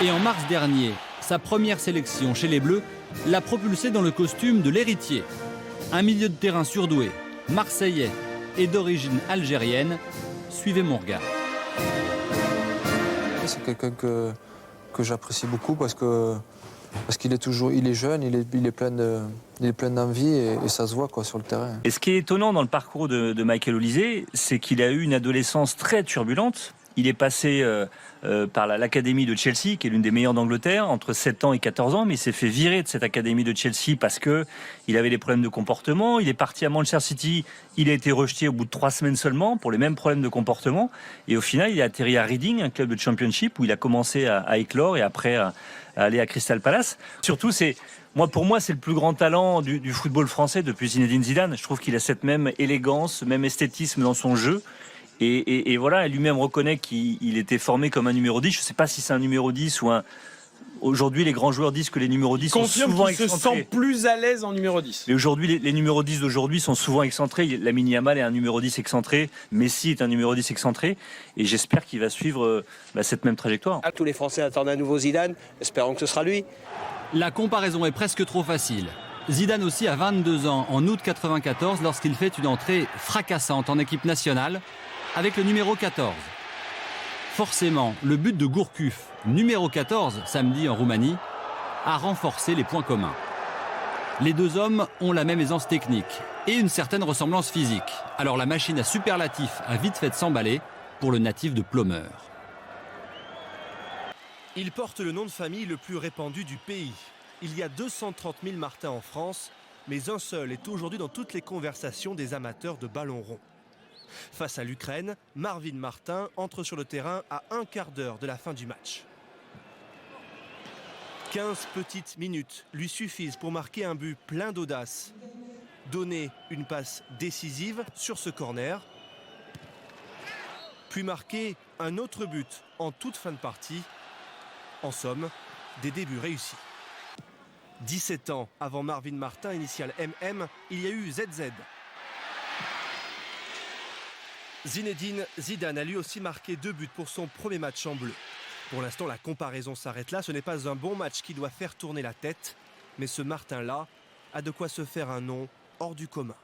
Et en mars dernier, sa première sélection chez les Bleus l'a propulsé dans le costume de l'héritier. Un milieu de terrain surdoué, marseillais et d'origine algérienne. Suivez mon regard. C'est quelqu'un que j'apprécie beaucoup parce qu'il est jeune, il est plein d'envie et ça se voit sur le terrain. Et ce qui est étonnant dans le parcours de Michael Olise, c'est qu'il a eu une adolescence très turbulente. Il est passé par l'académie de Chelsea, qui est l'une des meilleures d'Angleterre, entre 7 ans et 14 ans, mais il s'est fait virer de cette académie de Chelsea parce qu'il avait des problèmes de comportement. Il est parti à Manchester City, il a été rejeté au bout de 3 semaines seulement pour les mêmes problèmes de comportement. Et au final, il a atterri à Reading, un club de Championship, où il a commencé à éclore et après à aller à Crystal Palace. Surtout, pour moi, c'est le plus grand talent du football français depuis Zinedine Zidane. Je trouve qu'il a cette même élégance, ce même esthétisme dans son jeu. Et voilà, lui-même reconnaît qu'il était formé comme un numéro 10. Je ne sais pas si c'est un numéro 10 ou un... Aujourd'hui, les grands joueurs disent que les numéros 10 sont souvent excentrés. Il se sent plus à l'aise en numéro 10. Mais aujourd'hui, les numéros 10 d'aujourd'hui sont souvent excentrés. Lamine Yamal est un numéro 10 excentré. Messi est un numéro 10 excentré. Et j'espère qu'il va suivre cette même trajectoire. Tous les Français attendent un nouveau Zidane. Espérons que ce sera lui. La comparaison est presque trop facile. Zidane aussi a 22 ans en août 1994 lorsqu'il fait une entrée fracassante en équipe nationale avec le numéro 14. Forcément, le but de Gourcuff, numéro 14, samedi en Roumanie, a renforcé les points communs. Les deux hommes ont la même aisance technique et une certaine ressemblance physique. Alors la machine à superlatifs a vite fait de s'emballer pour le natif de Plomeur. Il porte le nom de famille le plus répandu du pays. Il y a 230 000 Martins en France, mais un seul est aujourd'hui dans toutes les conversations des amateurs de ballon rond. Face à l'Ukraine, Marvin Martin entre sur le terrain à un quart d'heure de la fin du match. 15 petites minutes lui suffisent pour marquer un but plein d'audace. Donner une passe décisive sur ce corner. Puis marquer un autre but en toute fin de partie. En somme, des débuts réussis. 17 ans avant Marvin Martin, initial MM, il y a eu ZZ. Zinedine Zidane a lui aussi marqué 2 buts pour son premier match en bleu. Pour l'instant, la comparaison s'arrête là. Ce n'est pas un bon match qui doit faire tourner la tête. Mais ce Martin-là a de quoi se faire un nom hors du commun.